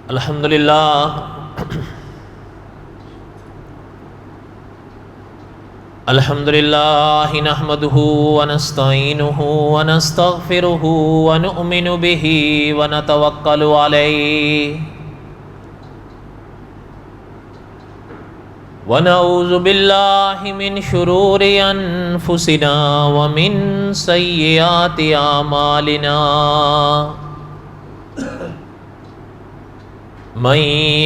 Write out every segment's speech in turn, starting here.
الحمد للہ نحمده ونستعینه ونستغفره ونؤمن به ونتوکل علیہ ونعوذ باللہ من شرور انفسنا ومن سیئات اعمالنا من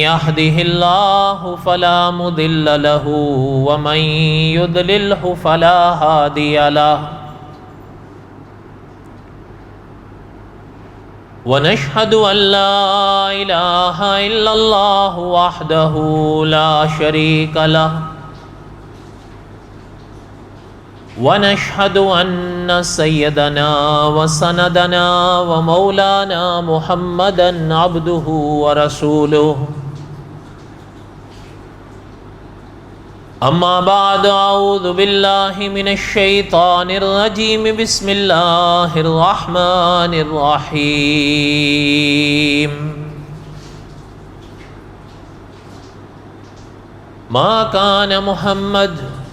يهده الله فلا مضل له ومن يضلله فلا هادي له ونشهد أن لا إله إلا الله وحده لا شريك له ونشهد أن سيدنا وسندنا ومولانا محمدا عبده ورسوله أما بعد أعوذ بالله من الشيطان الرجيم بسم الله الرحمن الرحيم ما كان محمد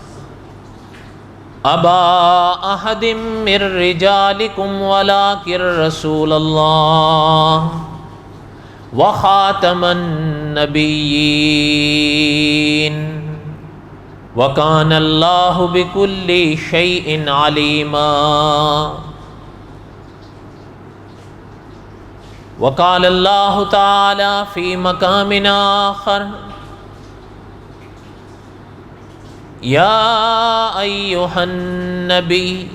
أبا أحد من رجالكم ولكن رسول الله وخاتم النبيين وكان الله بكل شيء عليما وقال الله تعالى في مقام آخر يا أيها النبي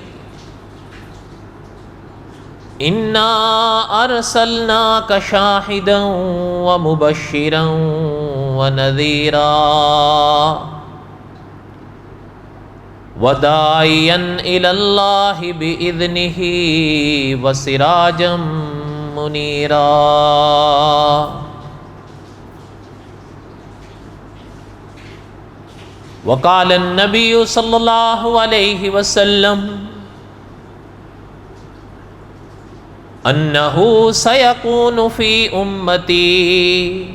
إنا أرسلناك شاهدا ومبشرا ونذيرا وداعيا إلى الله بإذنه وسراجا منيرا وقال النبي صلى الله عليه وسلم أنه سيكون في أمتي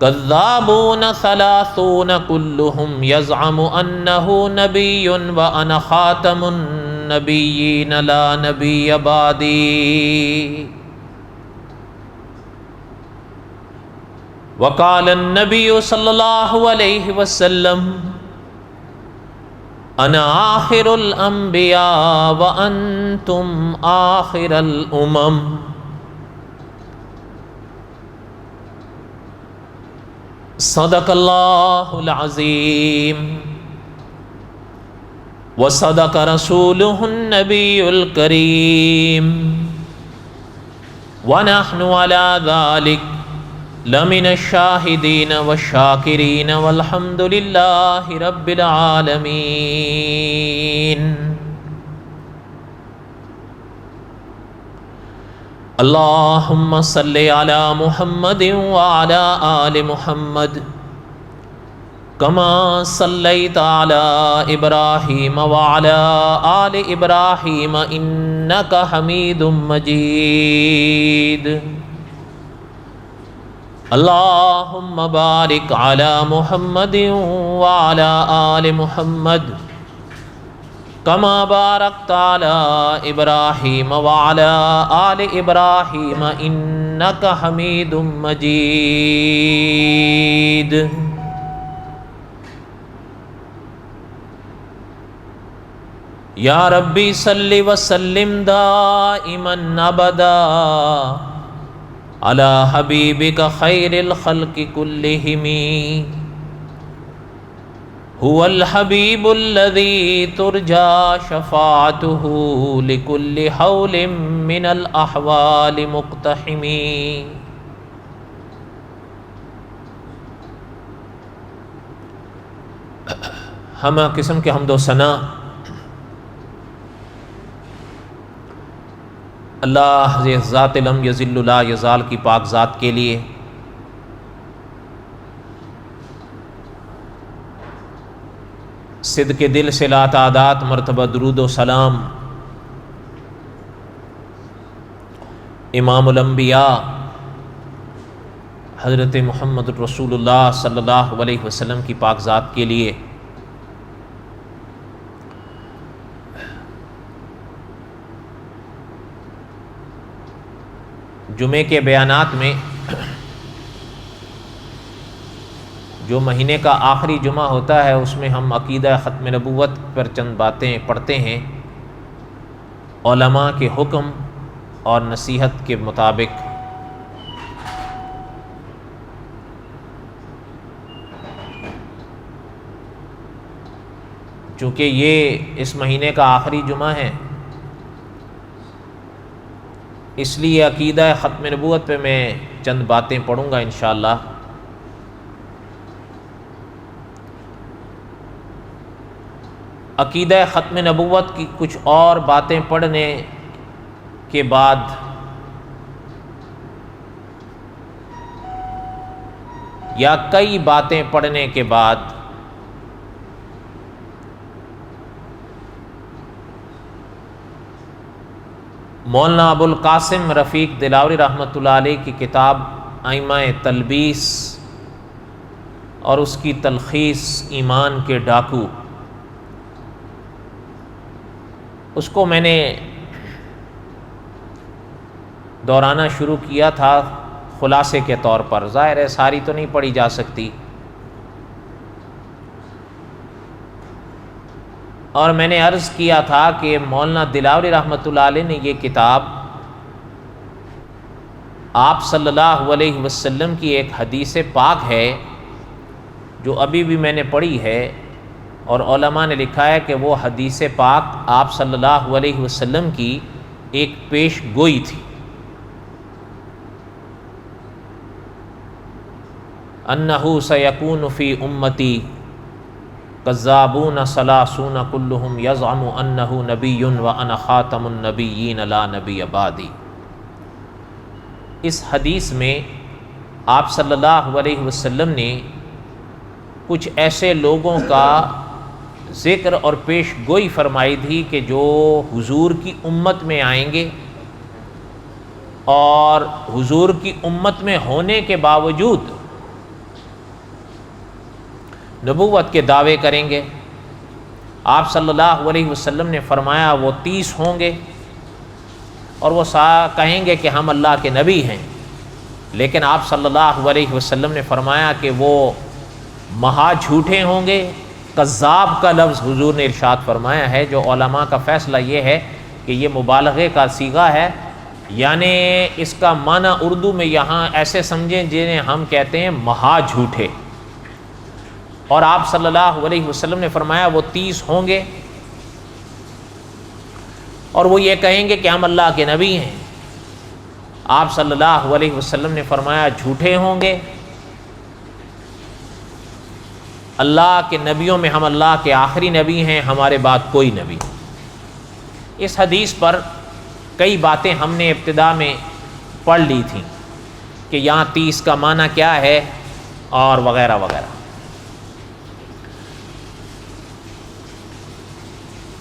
كذابون 30 كلهم يزعم أنه نبي وأنا خاتم النبيين لا نبي بعدي وقال النبي صلى الله عليه وسلم أنا آخر الأنبياء وأنتم آخر الأمم صدق الله العظيم وصدق رسوله النبي الكريم ونحن على ذلك لمن الشاهدين والشاكرين والحمد لله رب العالمين اللهم صل على محمد وعلى آل محمد كما صليت على إبراهيم وعلى آل إبراهيم إنك حميد مجيد اللهم بارك على محمد وعلى آل محمد كما باركت على إبراهيم وعلى آل إبراهيم إنك حميد مجيد يا ربي صل وسلم دائما أبدا على حبيبك خير الخلق كلهم هو الحبيب الذي ترجى شفاعته لكل حول من الأحوال مقتحم ہمہ قسم کے حمد و ثنا اللہ ذات لم یذل لا یزال کی پاک ذات کے لیے، صدق دل سے لا تعداد مرتبہ درود و سلام امام الانبیاء حضرت محمد رسول اللہ صلی اللہ علیہ وسلم کی پاک ذات کے لیے جمعے کے بیانات میں جو مہینے کا آخری جمعہ ہوتا ہے اس میں ہم عقیدہ ختم نبوت پر چند باتیں پڑھتے ہیں علماء کے حکم اور نصیحت کے مطابق۔ چونکہ یہ اس مہینے کا آخری جمعہ ہے اس لیے عقیدہ ختم نبوت پہ میں چند باتیں پڑھوں گا انشاءاللہ۔ عقیدہ ختم نبوت کی کچھ اور باتیں پڑھنے کے بعد یا کئی باتیں پڑھنے کے بعد مولانا ابو القاسم رفیق دلاوری رحمۃ اللہ علیہ کی کتاب ائمہ تلبیس اور اس کی تلخیص ایمان کے ڈاکو، اس کو میں نے دہرانا شروع کیا تھا خلاصے کے طور پر، ظاہر ہے ساری تو نہیں پڑھی جا سکتی، اور میں نے عرض کیا تھا کہ مولانا دلاوری رحمۃ اللہ علیہ نے یہ کتاب آپ صلی اللہ علیہ وسلم کی ایک حدیث پاک ہے جو ابھی بھی میں نے پڑھی ہے، اور علماء نے لکھا ہے کہ وہ حدیث پاک آپ صلی اللہ علیہ وسلم کی ایک پیش گوئی تھی۔ انہ سیکون فی امتی کذابون ثلاثون کلہم یزعم انہ نبی وانا خاتم النبیین لا نبی بعدی۔ اس حدیث میں آپ صلی اللہ علیہ وسلم نے کچھ ایسے لوگوں کا ذکر اور پیش گوئی فرمائی تھی کہ جو حضور کی امت میں آئیں گے اور حضور کی امت میں ہونے کے باوجود نبوت کے دعوے کریں گے۔ آپ صلی اللہ علیہ وسلم نے فرمایا وہ 30 ہوں گے اور وہ کہیں گے کہ ہم اللہ کے نبی ہیں، لیکن آپ صلی اللہ علیہ وسلم نے فرمایا کہ وہ مہا جھوٹے ہوں گے۔ کذاب کا لفظ حضور نے ارشاد فرمایا ہے، جو علماء کا فیصلہ یہ ہے کہ یہ مبالغے کا صیغہ ہے، یعنی اس کا معنی اردو میں یہاں ایسے سمجھیں جنہیں ہم کہتے ہیں مہا جھوٹے، اور آپ صلی اللہ علیہ وسلم نے فرمایا وہ 30 ہوں گے اور وہ یہ کہیں گے کہ ہم اللہ کے نبی ہیں۔ آپ صلی اللہ علیہ وسلم نے فرمایا جھوٹے ہوں گے، اللہ کے نبیوں میں ہم اللہ کے آخری نبی ہیں، ہمارے بعد کوئی نبی۔ اس حدیث پر کئی باتیں ہم نے ابتدا میں پڑھ لی تھیں کہ یہاں 30 کا معنی کیا ہے اور وغیرہ وغیرہ۔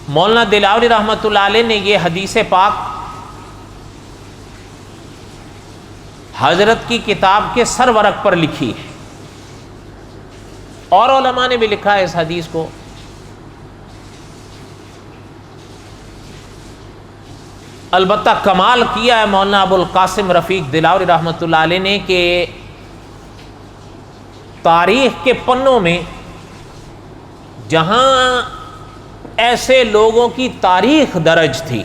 مولانا دلاوری رحمۃ اللہ علیہ نے یہ حدیث پاک حضرت کی کتاب کے سر ورق پر لکھی ہے، اور علماء نے بھی لکھا ہے اس حدیث کو۔ البتہ کمال کیا ہے مولانا ابو القاسم رفیق دلاوری رحمۃ اللہ علیہ نے کہ تاریخ کے پنوں میں جہاں ایسے لوگوں کی تاریخ درج تھی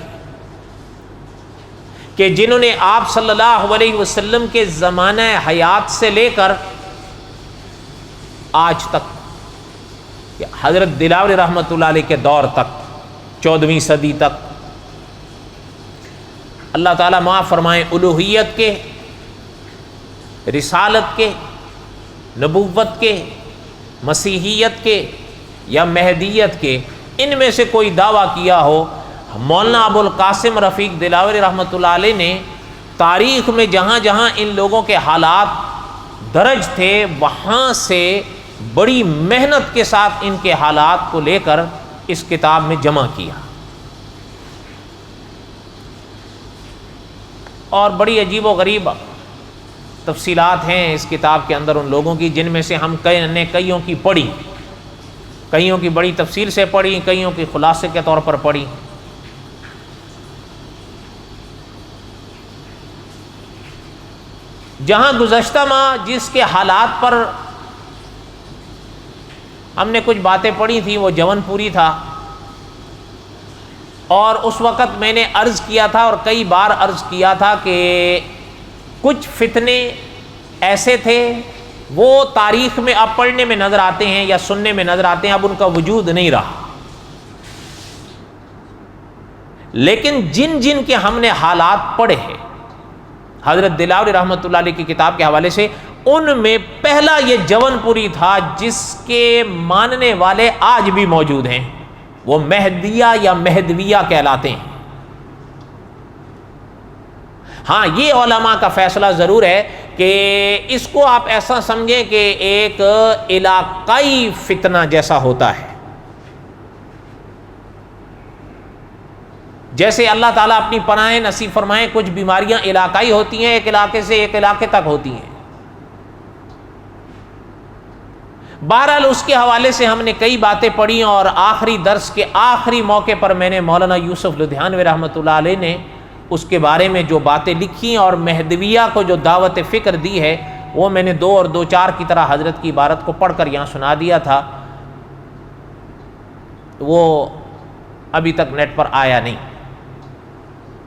کہ جنہوں نے آپ صلی اللہ علیہ وسلم کے زمانہ حیات سے لے کر آج تک، حضرت دلاوری رحمۃ اللہ علیہ کے دور تک، 14ویں صدی تک، اللہ تعالیٰ معاف فرمائیں، الوہیت کے، رسالت کے، نبوت کے، مسیحیت کے یا مہدیت کے، ان میں سے کوئی دعویٰ کیا ہو، مولانا ابو القاسم رفیق دلاوری رحمۃ اللہ علیہ نے تاریخ میں جہاں جہاں ان لوگوں کے حالات درج تھے وہاں سے بڑی محنت کے ساتھ ان کے حالات کو لے کر اس کتاب میں جمع کیا، اور بڑی عجیب و غریب تفصیلات ہیں اس کتاب کے اندر ان لوگوں کی، جن میں سے ہم کئیوں کی پڑھی، کئیوں کی بڑی تفصیل سے پڑھی، کئیوں کی خلاصے کے طور پر پڑھی۔ جہاں گزشتہ ماہ جس کے حالات پر ہم نے کچھ باتیں پڑھی تھیں وہ جون پوری تھا، اور اس وقت میں نے عرض کیا تھا اور کئی بار عرض کیا تھا کہ کچھ فتنے ایسے تھے وہ تاریخ میں اب پڑھنے میں نظر آتے ہیں یا سننے میں نظر آتے ہیں، اب ان کا وجود نہیں رہا، لیکن جن جن کے ہم نے حالات پڑھے ہیں حضرت دلاوری رحمۃ اللہ علیہ کی کتاب کے حوالے سے، ان میں پہلا یہ جون پوری تھا جس کے ماننے والے آج بھی موجود ہیں، وہ مہدیہ یا مہدویہ کہلاتے ہیں۔ ہاں یہ علماء کا فیصلہ ضرور ہے کہ اس کو آپ ایسا سمجھیں کہ ایک علاقائی فتنہ جیسا ہوتا ہے، جیسے اللہ تعالیٰ اپنی پناہیں نصیب فرمائیں، کچھ بیماریاں علاقائی ہوتی ہیں، ایک علاقے سے ایک علاقے تک ہوتی ہیں۔ بہرحال اس کے حوالے سے ہم نے کئی باتیں پڑھی، اور آخری درس کے آخری موقع پر میں نے مولانا یوسف لدھیانوی رحمۃ اللہ علیہ نے اس کے بارے میں جو باتیں لکھی اور مہدویہ کو جو دعوت فکر دی ہے، وہ میں نے 2 اور 2 4 کی طرح حضرت کی عبارت کو پڑھ کر یہاں سنا دیا تھا، وہ ابھی تک نیٹ پر آیا نہیں،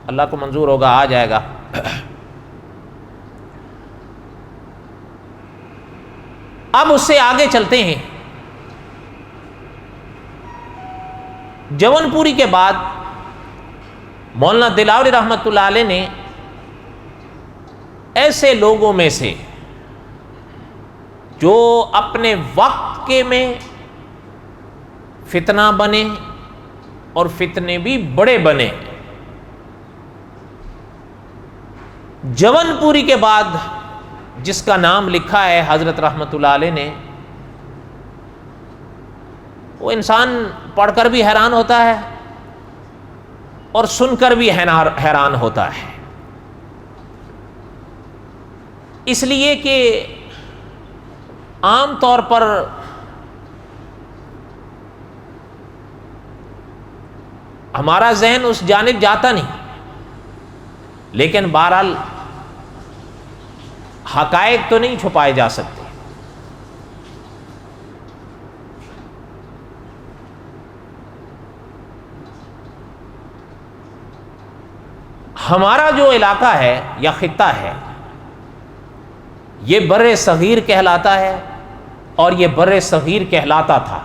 اللہ کو منظور ہوگا آ جائے گا۔ اب اس سے آگے چلتے ہیں۔ جون پوری کے بعد مولانا دلاوری رحمۃ اللہ علیہ نے ایسے لوگوں میں سے جو اپنے وقت کے میں فتنہ بنے اور فتنے بھی بڑے بنے، جون پوری کے بعد جس کا نام لکھا ہے حضرت رحمۃ اللہ علیہ نے، وہ انسان پڑھ کر بھی حیران ہوتا ہے اور سن کر بھی حیران ہوتا ہے، اس لیے کہ عام طور پر ہمارا ذہن اس جانب جاتا نہیں، لیکن بہرحال حقائق تو نہیں چھپائے جا سکتے۔ ہمارا جو علاقہ ہے یا خطہ ہے یہ بر صغیر کہلاتا ہے، اور یہ بر صغیر کہلاتا تھا۔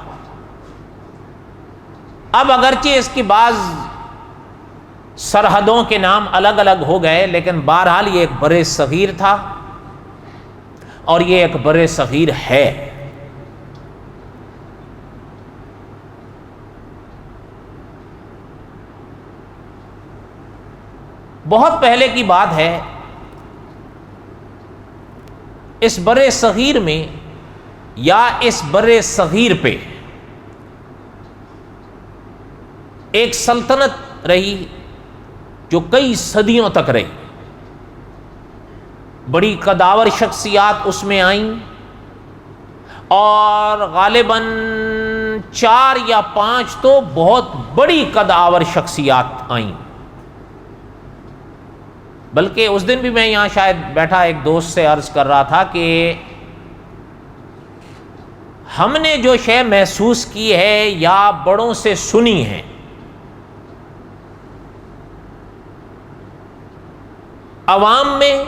اب اگرچہ اس کی بعض سرحدوں کے نام الگ الگ ہو گئے، لیکن بہرحال یہ ایک بر صغیر تھا اور یہ ایک بر صغیر ہے۔ بہت پہلے کی بات ہے، اس بر صغیر میں یا اس بر صغیر پہ ایک سلطنت رہی جو کئی صدیوں تک رہی، بڑی قداور شخصیات اس میں آئیں، اور غالباً 4 یا 5 تو بہت بڑی قداور شخصیات آئیں۔ بلکہ اس دن بھی میں یہاں شاید بیٹھا ایک دوست سے عرض کر رہا تھا کہ ہم نے جو شے محسوس کی ہے یا بڑوں سے سنی ہے، عوام میں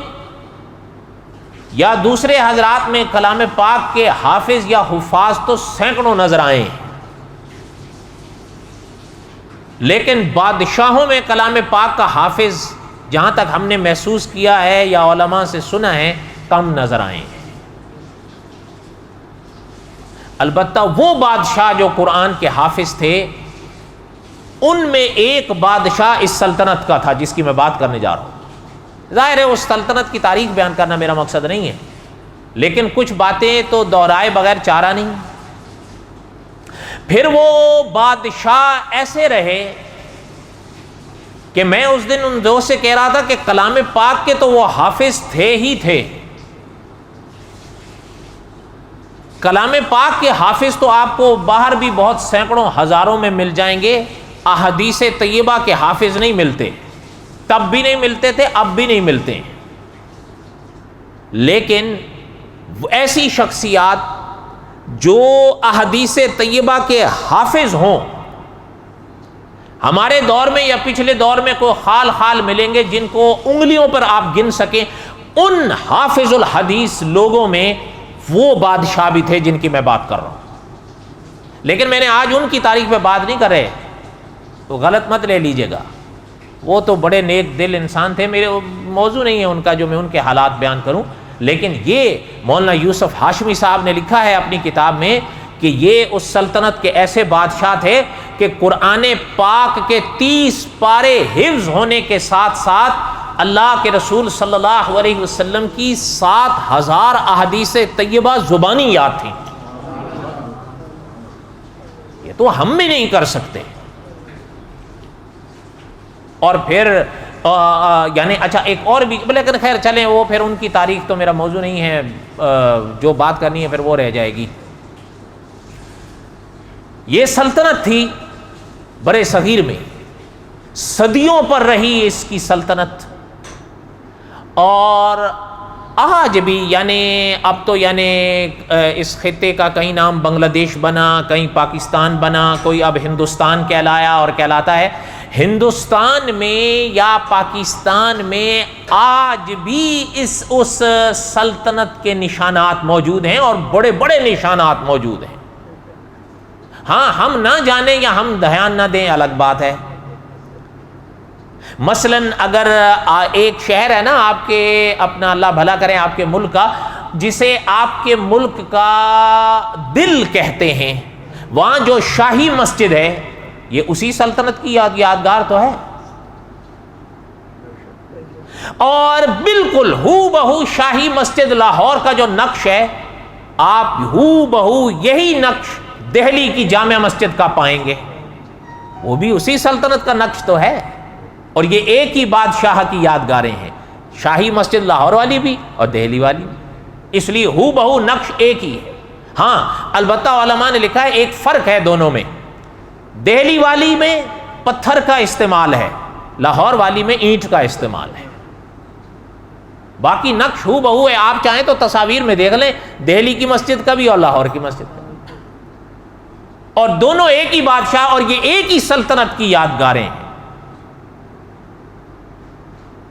یا دوسرے حضرات میں کلام پاک کے حافظ یا حفاظ تو سینکڑوں نظر آئے ہیں، لیکن بادشاہوں میں کلام پاک کا حافظ جہاں تک ہم نے محسوس کیا ہے یا علماء سے سنا ہے کم نظر آئے ہیں۔ البتہ وہ بادشاہ جو قرآن کے حافظ تھے، ان میں ایک بادشاہ اس سلطنت کا تھا جس کی میں بات کرنے جا رہا ہوں۔ ظاہر ہے اس سلطنت کی تاریخ بیان کرنا میرا مقصد نہیں ہے، لیکن کچھ باتیں تو دہرائے بغیر چارہ نہیں۔ پھر وہ بادشاہ ایسے رہے کہ میں اس دن ان دوست سے کہہ رہا تھا کہ کلام پاک کے تو وہ حافظ تھے ہی تھے، کلام پاک کے حافظ تو آپ کو باہر بھی بہت سینکڑوں ہزاروں میں مل جائیں گے، احادیث طیبہ کے حافظ نہیں ملتے، تب بھی نہیں ملتے تھے، اب بھی نہیں ملتے ہیں۔ لیکن ایسی شخصیات جو احادیث طیبہ کے حافظ ہوں، ہمارے دور میں یا پچھلے دور میں کوئی خال خال ملیں گے جن کو انگلیوں پر آپ گن سکیں، ان حافظ الحدیث لوگوں میں وہ بادشاہ بھی تھے جن کی میں بات کر رہا ہوں۔ لیکن میں نے آج ان کی تاریخ پہ بات نہیں کر رہے، تو غلط مت لے لیجئے گا، وہ تو بڑے نیک دل انسان تھے، میرے موضوع نہیں ہے ان کا جو میں ان کے حالات بیان کروں۔ لیکن یہ مولانا یوسف ہاشمی صاحب نے لکھا ہے اپنی کتاب میں کہ یہ اس سلطنت کے ایسے بادشاہ تھے کہ قرآن پاک کے 30 پارے حفظ ہونے کے ساتھ ساتھ اللہ کے رسول صلی اللہ علیہ وسلم کی 7000 احادیث طیبہ زبانی یاد تھیں۔ یہ تو ہم بھی نہیں کر سکتے۔ اور پھر یعنی اچھا ایک اور بھی، لیکن خیر چلیں، وہ پھر ان کی تاریخ تو میرا موضوع نہیں ہے، جو بات کرنی ہے پھر وہ رہ جائے گی۔ یہ سلطنت تھی برے صغیر میں، صدیوں پر رہی اس کی سلطنت، اور آج بھی یعنی اب تو یعنی اس خطے کا کہیں نام بنگلہ دیش بنا، کہیں پاکستان بنا، کوئی اب ہندوستان کہلایا اور کہلاتا ہے۔ ہندوستان میں یا پاکستان میں آج بھی اس سلطنت کے نشانات موجود ہیں، اور بڑے بڑے نشانات موجود ہیں۔ ہاں ہم نہ جانیں یا ہم دھیان نہ دیں الگ بات ہے۔ مثلا اگر ایک شہر ہے نا آپ کے، اپنا اللہ بھلا کریں آپ کے ملک کا، جسے آپ کے ملک کا دل کہتے ہیں، وہاں جو شاہی مسجد ہے یہ اسی سلطنت کی یادگار تو ہے، اور بالکل ہو بہو شاہی مسجد لاہور کا جو نقش ہے، آپ ہو بہو یہی نقش دہلی کی جامع مسجد کا پائیں گے، وہ بھی اسی سلطنت کا نقش تو ہے، اور یہ ایک ہی بادشاہ کی یادگاریں ہیں، شاہی مسجد لاہور والی بھی اور دہلی والی بھی، اس لیے ہو بہو نقش ایک ہی ہے۔ ہاں البتہ علماء نے لکھا ہے ایک فرق ہے دونوں میں، دہلی والی میں پتھر کا استعمال ہے، لاہور والی میں اینٹ کا استعمال ہے، باقی نقش ہو بہو ہے۔ آپ چاہیں تو تصاویر میں دیکھ لیں دہلی کی مسجد کا بھی اور لاہور کی مسجد کا بھی، اور دونوں ایک ہی بادشاہ اور یہ ایک ہی سلطنت کی یادگاریں ہیں۔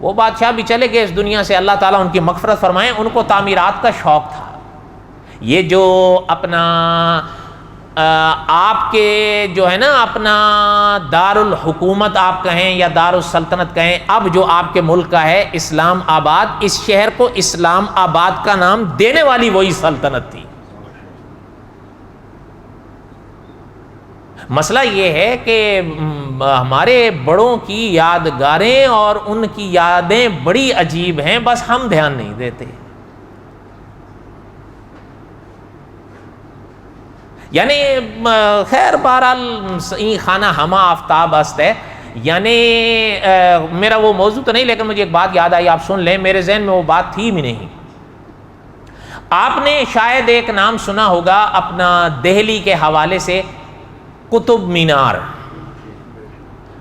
وہ بادشاہ بھی چلے گئے اس دنیا سے، اللہ تعالیٰ ان کی مغفرت فرمائے، ان کو تعمیرات کا شوق تھا۔ یہ جو اپنا آپ کے جو ہے نا اپنا دارالحکومت آپ کہیں یا دارالسلطنت کہیں، اب جو آپ کے ملک کا ہے اسلام آباد، اس شہر کو اسلام آباد کا نام دینے والی وہی سلطنت تھی۔ مسئلہ یہ ہے کہ ہمارے بڑوں کی یادگاریں اور ان کی یادیں بڑی عجیب ہیں، بس ہم دھیان نہیں دیتے۔ یعنی خیر بہرحال خانہ ہمہ آفتاب است ہے، یعنی میرا وہ موضوع تو نہیں، لیکن مجھے ایک بات یاد آئی، آپ سن لیں، میرے ذہن میں وہ بات تھی بھی نہیں۔ آپ نے شاید ایک نام سنا ہوگا اپنا دہلی کے حوالے سے، قطب مینار۔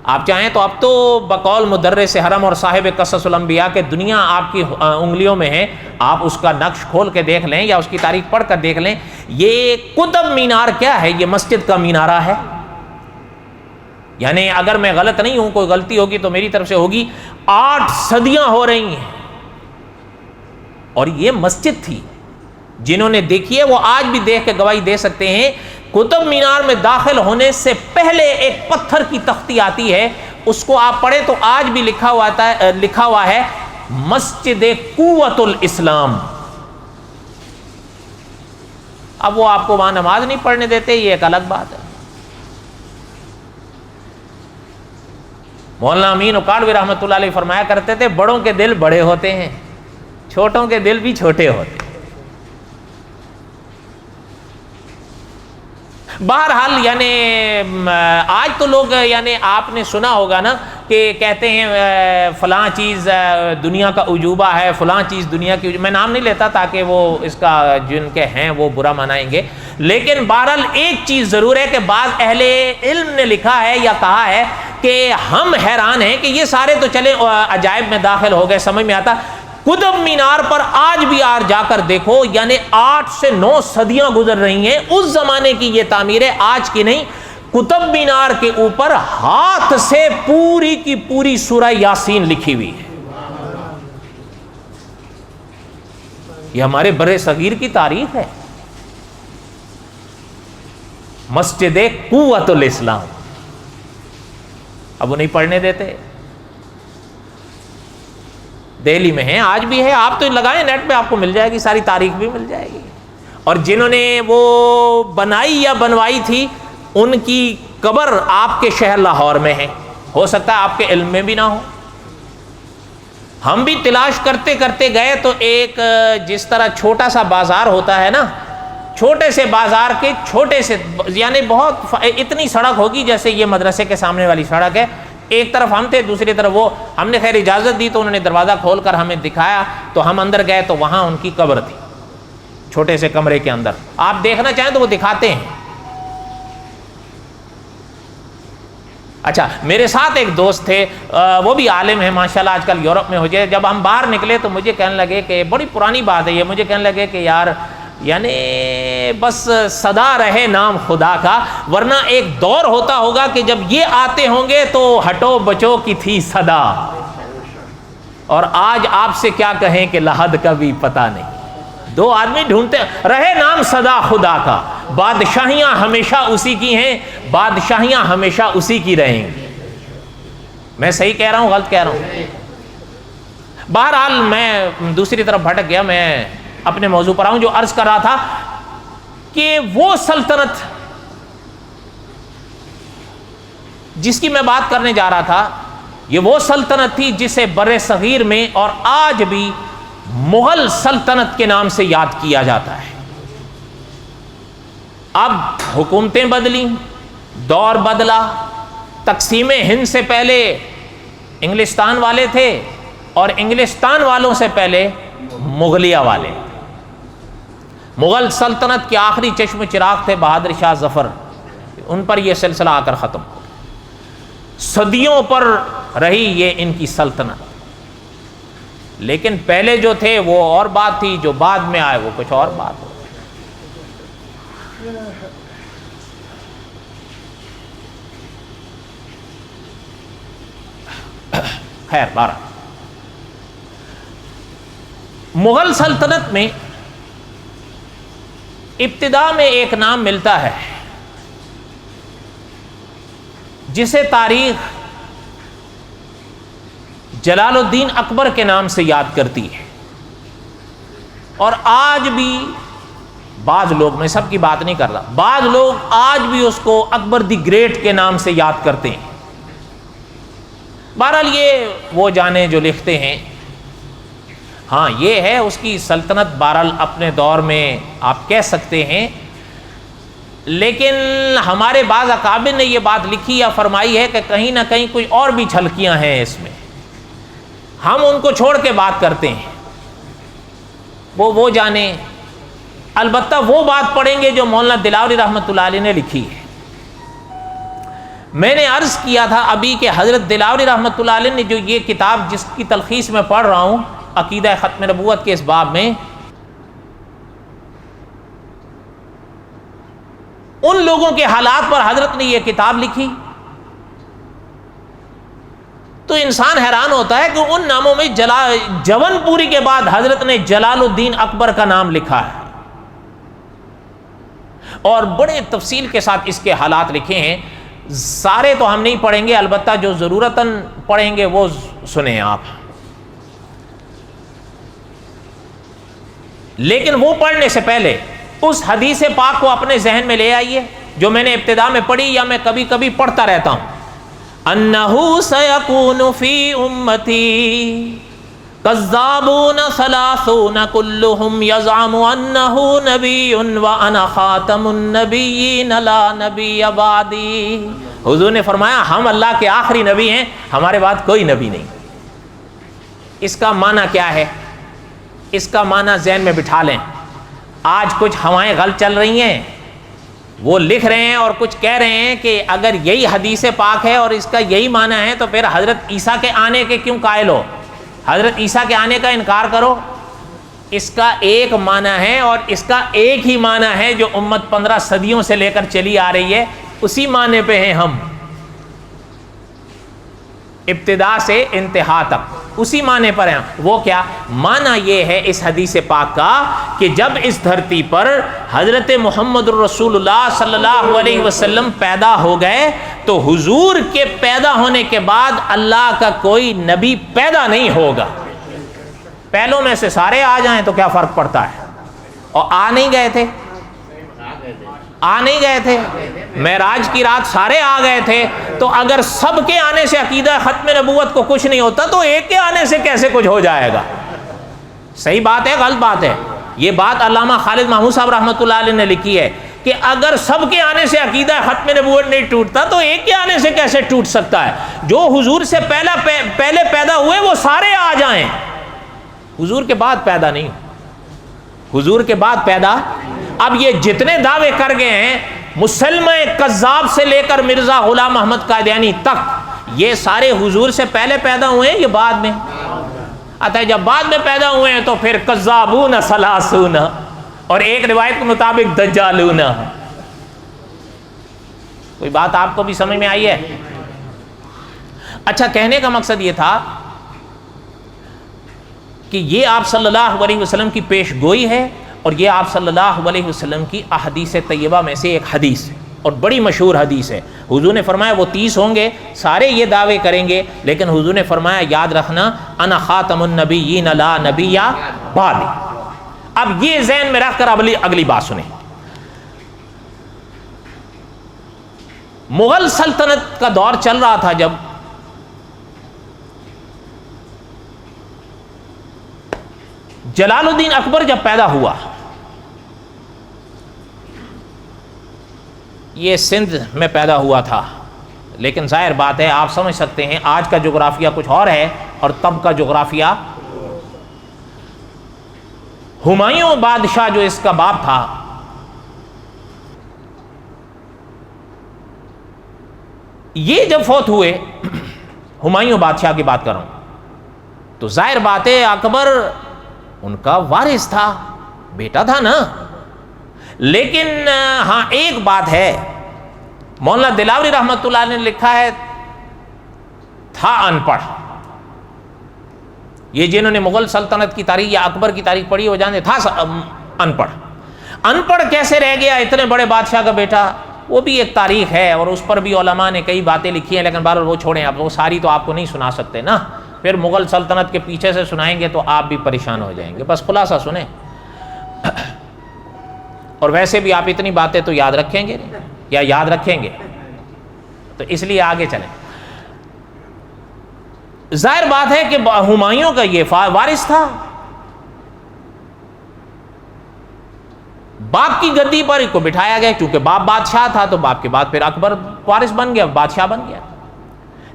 آپ چاہیں تو اب تو بقول مدرس حرم اور صاحب قصص الانبیاء کے دنیا آپ کی انگلیوں میں ہے، آپ اس کا نقش کھول کے دیکھ لیں یا اس کی تاریخ پڑھ کر دیکھ لیں۔ یہ قطب مینار کیا ہے؟ یہ مسجد کا مینارہ ہے، یعنی اگر میں غلط نہیں ہوں، کوئی غلطی ہوگی تو میری طرف سے ہوگی، 8 صدیاں ہو رہی ہیں، اور یہ مسجد تھی۔ جنہوں نے دیکھی ہے وہ آج بھی دیکھ کے گواہی دے سکتے ہیں۔ قطب مینار میں داخل ہونے سے پہلے ایک پتھر کی تختی آتی ہے، اس کو آپ پڑھیں تو آج بھی لکھا ہوا ہے مسجد قوت الاسلام۔ اب وہ آپ کو وہاں نماز نہیں پڑھنے دیتے، یہ ایک الگ بات ہے۔ مولانا امین اکاڑوی رحمۃ اللہ علیہ فرمایا کرتے تھے، بڑوں کے دل بڑے ہوتے ہیں، چھوٹوں کے دل بھی چھوٹے ہوتے ہیں۔ بہرحال یعنی آج تو لوگ یعنی آپ نے سنا ہوگا نا کہ کہتے ہیں فلاں چیز دنیا کا عجوبہ ہے، فلاں چیز دنیا کی میں نام نہیں لیتا تاکہ وہ اس کا جن کے ہیں وہ برا منائیں گے، لیکن بہرحال ایک چیز ضرور ہے کہ بعض اہل علم نے لکھا ہے یا کہا ہے کہ ہم حیران ہیں کہ یہ سارے تو چلے عجائب میں داخل ہو گئے، سمجھ میں آتا، قطب مینار پر آج بھی جا کر دیکھو، یعنی 8 سے 9 صدیاں گزر رہی ہیں، اس زمانے کی یہ تعمیر ہے، آج کی نہیں۔ قطب مینار کے اوپر ہاتھ سے پوری کی پوری سورہ یاسین لکھی ہوئی ہے۔ یہ ہمارے بر صغیر کی تاریخ ہے۔ مسجد قوت الاسلام، اب وہ نہیں پڑھنے دیتے، دہلی میں ہیں، آج بھی ہے، آپ تو لگائیں نیٹ پہ آپ کو مل جائے گی، ساری تاریخ بھی مل جائے گی۔ اور جنہوں نے وہ بنائی یا بنوائی تھی ان کی قبر آپ کے شہر لاہور میں ہے، ہو سکتا ہے آپ کے علم میں بھی نہ ہو۔ ہم بھی تلاش کرتے کرتے گئے تو ایک جس طرح چھوٹا سا بازار ہوتا ہے نا، چھوٹے سے بازار کے چھوٹے سے یعنی بہت اتنی سڑک ہوگی جیسے یہ مدرسے کے سامنے والی سڑک ہے، ایک طرف ہم تھے دوسری طرف وہ، ہم نے خیر اجازت دی تو انہوں نے دروازہ کھول کر ہمیں دکھایا تو ہم اندر گئے تو وہاں ان کی قبر تھی، چھوٹے سے کمرے کے اندر، آپ دیکھنا چاہیں تو وہ دکھاتے ہیں۔ اچھا میرے ساتھ ایک دوست تھے، وہ بھی عالم ہیں ماشاءاللہ، آج کل یورپ میں ہو جائے، جب ہم باہر نکلے تو مجھے کہنے لگے کہ بڑی پرانی بات ہے یہ، مجھے کہنے لگے کہ یار یعنی بس صدا رہے نام خدا کا، ورنہ ایک دور ہوتا ہوگا کہ جب یہ آتے ہوں گے تو ہٹو بچو کی تھی صدا، اور آج آپ سے کیا کہیں کہ لحد کا بھی پتہ نہیں، دو آدمی ڈھونڈتے رہے نام صدا خدا کا، بادشاہیاں ہمیشہ اسی کی ہیں، بادشاہیاں ہمیشہ اسی کی رہیں گی۔ میں صحیح کہہ رہا ہوں غلط کہہ رہا ہوں؟ بہرحال میں دوسری طرف بھٹک گیا، میں اپنے موضوع پر آؤں، جو عرض کر رہا تھا کہ وہ سلطنت جس کی میں بات کرنے جا رہا تھا، یہ وہ سلطنت تھی جسے بر صغیر میں اور آج بھی مغل سلطنت کے نام سے یاد کیا جاتا ہے۔ اب حکومتیں بدلیں، دور بدلا، تقسیم ہند سے پہلے انگلستان والے تھے اور انگلستان والوں سے پہلے مغلیہ والے۔ مغل سلطنت کے آخری چشم چراغ تھے بہادر شاہ ظفر، ان پر یہ سلسلہ آ کر ختم ہو، صدیوں پر رہی یہ ان کی سلطنت، لیکن پہلے جو تھے وہ اور بات تھی، جو بعد میں آئے وہ کچھ اور بات ہو۔ خیر بارہ مغل سلطنت میں ابتدا میں ایک نام ملتا ہے جسے تاریخ جلال الدین اکبر کے نام سے یاد کرتی ہے، اور آج بھی بعض لوگ، میں سب کی بات نہیں کر رہا، بعض لوگ آج بھی اس کو اکبر دی گریٹ کے نام سے یاد کرتے ہیں۔ بہرحال یہ وہ جانے جو لکھتے ہیں، ہاں یہ ہے اس کی سلطنت بہرحال اپنے دور میں آپ کہہ سکتے ہیں، لیکن ہمارے بعض اکابر نے یہ بات لکھی یا فرمائی ہے کہ کہیں نہ کہیں کوئی اور بھی جھلکیاں ہیں اس میں، ہم ان کو چھوڑ کے بات کرتے ہیں، وہ جانے۔ البتہ وہ بات پڑھیں گے جو مولانا دلاوری رحمۃ اللہ علیہ نے لکھی ہے۔ میں نے عرض کیا تھا ابھی کہ حضرت دلاوری رحمۃ اللہ علیہ نے جو یہ کتاب جس کی تلخیص میں پڑھ رہا ہوں، عقیدہ ختم نبوت کے اس باب میں، ان لوگوں کے حالات پر حضرت نے یہ کتاب لکھی تو انسان حیران ہوتا ہے کہ ان ناموں میں جون پوری کے بعد حضرت نے جلال الدین اکبر کا نام لکھا ہے، اور بڑے تفصیل کے ساتھ اس کے حالات لکھے ہیں۔ سارے تو ہم نہیں پڑھیں گے، البتہ جو ضرورتاً پڑھیں گے وہ سنیں آپ، لیکن وہ پڑھنے سے پہلے اس حدیث پاک کو اپنے ذہن میں لے آئیے جو میں نے ابتدا میں پڑھی یا میں کبھی کبھی پڑھتا رہتا ہوں۔ انہ سیکون فی امتی کذابون ثلاثون کلہم یزعم انہ نبی وانا خاتم النبیین لا نبی بعدی. حضور نے فرمایا ہم اللہ کے آخری نبی ہیں، ہمارے بعد کوئی نبی نہیں. اس کا معنی کیا ہے؟ اس کا معنی ذہن میں بٹھا لیں. آج کچھ ہوائیں غلط چل رہی ہیں، وہ لکھ رہے ہیں اور کچھ کہہ رہے ہیں کہ اگر یہی حدیث پاک ہے اور اس کا یہی معنی ہے تو پھر حضرت عیسیٰ کے آنے کے کیوں قائل ہو؟ حضرت عیسیٰ کے آنے کا انکار کرو. اس کا ایک معنی ہے اور اس کا ایک ہی معنی ہے جو امت 15 صدیوں سے لے کر چلی آ رہی ہے، اسی معنی پہ ہیں ہم، ابتدا سے انتہا تک اسی معنی پر ہیں. وہ کیا معنی؟ یہ ہے اس حدیث پاک کا کہ جب اس دھرتی پر حضرت محمد الرسول اللہ صلی اللہ علیہ وسلم پیدا ہو گئے تو حضور کے پیدا ہونے کے بعد اللہ کا کوئی نبی پیدا نہیں ہوگا. پہلوں میں سے سارے آ جائیں تو کیا فرق پڑتا ہے؟ اور آ نہیں گئے تھے، آ نہیں گئے تھے، معراج کی رات سارے آ گئے تھے. تو اگر سب کے آنے سے عقیدہ ختم نبوت کو کچھ نہیں ہوتا تو ایک کے آنے سے کیسے کچھ ہو جائے گا؟ صحیح بات ہے غلط بات ہے؟ یہ بات علامہ خالد محمود صاحب رحمۃ اللہ علیہ نے لکھی ہے کہ اگر سب کے آنے سے عقیدہ ختم نبوت نہیں ٹوٹتا تو ایک کے آنے سے کیسے ٹوٹ سکتا ہے؟ جو حضور سے پہلے پیدا ہوئے وہ سارے آ جائیں، حضور کے بعد پیدا نہیں، حضور کے بعد پیدا. اب یہ جتنے دعوے کر گئے ہیں مسلمہ کذاب سے لے کر مرزا غلام احمد قادیانی تک، یہ سارے حضور سے پہلے پیدا ہوئے ہیں، یہ بعد میں. اچھا جب بعد میں پیدا ہوئے ہیں تو پھر کذابون ثلاثون اور ایک روایت کے مطابق دجالون. کوئی بات آپ کو بھی سمجھ میں آئی ہے؟ اچھا کہنے کا مقصد یہ تھا کہ یہ آپ صلی اللہ علیہ وسلم کی پیش گوئی ہے اور یہ آپ صلی اللہ علیہ وسلم کی احادیث طیبہ میں سے ایک حدیث ہے اور بڑی مشہور حدیث ہے. حضور نے فرمایا وہ 30 ہوں گے، سارے یہ دعوے کریں گے، لیکن حضور نے فرمایا یاد رکھنا انا خاتم النبیین لا نبی بعدی. اب یہ ذہن میں رکھ کر اگلی بات سنیں. مغل سلطنت کا دور چل رہا تھا، جب جلال الدین اکبر جب پیدا ہوا، یہ سندھ میں پیدا ہوا تھا، لیکن ظاہر بات ہے آپ سمجھ سکتے ہیں آج کا جغرافیہ کچھ اور ہے اور تب کا جغرافیہ. ہمایوں بادشاہ جو اس کا باپ تھا، یہ جب فوت ہوئے، ہمایوں بادشاہ کی بات کر رہا ہوں، تو ظاہر بات ہے اکبر ان کا وارث تھا، بیٹا تھا نا. لیکن ہاں ایک بات ہے، مولانا دلاوری رحمۃ اللہ نے لکھا ہے تھا ان پڑھ. یہ جنہوں نے مغل سلطنت کی تاریخ یا اکبر کی تاریخ پڑھی وہ جانتے تھا ان پڑھ. ان پڑھ کیسے رہ گیا اتنے بڑے بادشاہ کا بیٹا؟ وہ بھی ایک تاریخ ہے اور اس پر بھی علماء نے کئی باتیں لکھی ہیں، لیکن بہرحال وہ چھوڑیں، اب وہ ساری تو آپ کو نہیں سنا سکتے نا، پھر مغل سلطنت کے پیچھے سے سنائیں گے تو آپ بھی پریشان ہو جائیں گے. بس خلاصہ سنیں. اور ویسے بھی آپ اتنی باتیں تو یاد رکھیں گے یا یاد رکھیں گے، تو اس لیے آگے چلیں. ظاہر بات ہے کہ ہمایوں کا یہ وارث تھا، باپ کی گدی پر کو بٹھایا گیا، کیونکہ باپ بادشاہ تھا تو باپ کے بعد پھر اکبر وارث بن گیا، بادشاہ بن گیا.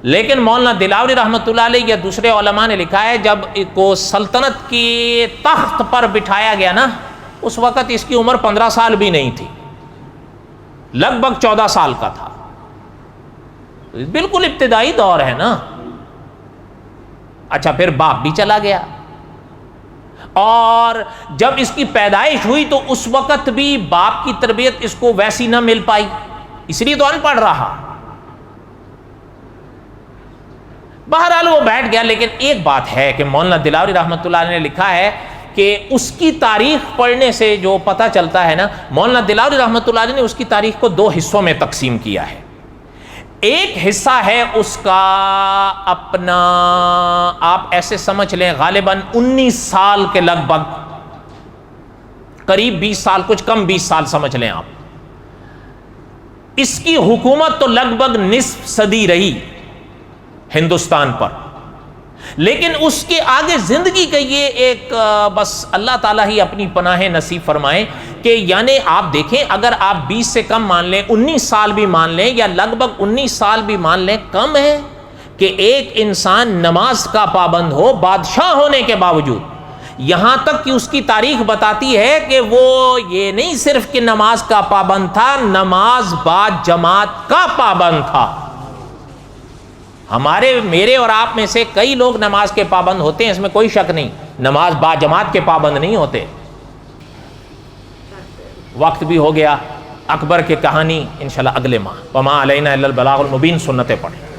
لیکن مولانا دلاوری رحمۃ اللہ علیہ یا دوسرے علماء نے لکھا ہے جب کو سلطنت کی تخت پر بٹھایا گیا نا، اس وقت اس کی عمر 15 سال بھی نہیں تھی، لگ بھگ 14 سال کا تھا. بالکل ابتدائی دور ہے نا. اچھا پھر باپ بھی چلا گیا، اور جب اس کی پیدائش ہوئی تو اس وقت بھی باپ کی تربیت اس کو ویسی نہ مل پائی، اس لیے تو ان پڑھ رہا. بہرحال وہ بیٹھ گیا. لیکن ایک بات ہے کہ مولانا دلاوری رحمۃ اللہ علیہ نے لکھا ہے کہ اس کی تاریخ پڑھنے سے جو پتہ چلتا ہے نا، مولانا دلاوری رحمۃ اللہ علیہ نے اس کی تاریخ کو 2 حصوں میں تقسیم کیا ہے. ایک حصہ ہے اس کا اپنا، آپ ایسے سمجھ لیں غالباً 19 سال کے لگ بھگ، قریب 20 سال، کچھ کم 20 سال سمجھ لیں آپ. اس کی حکومت تو لگ بھگ نصف صدی رہی ہندوستان پر، لیکن اس کے آگے زندگی کا یہ ایک بس اللہ تعالیٰ ہی اپنی پناہ نصیب فرمائیں کہ یعنی آپ دیکھیں اگر آپ 20 سے کم مان لیں، 19 سال بھی مان لیں یا لگ بھگ 19 سال بھی مان لیں، کم ہے کہ ایک انسان نماز کا پابند ہو بادشاہ ہونے کے باوجود، یہاں تک کہ اس کی تاریخ بتاتی ہے کہ وہ یہ نہیں صرف کہ نماز کا پابند تھا، نماز با جماعت کا پابند تھا۔ میرے اور آپ میں سے کئی لوگ نماز کے پابند ہوتے ہیں، اس میں کوئی شک نہیں، نماز با جماعت کے پابند نہیں ہوتے۔ وقت بھی ہو گیا، اکبر کی کہانی انشاءاللہ اگلے ماہ۔ وما علینا الا البلاغ المبین سنتیں پڑھیں۔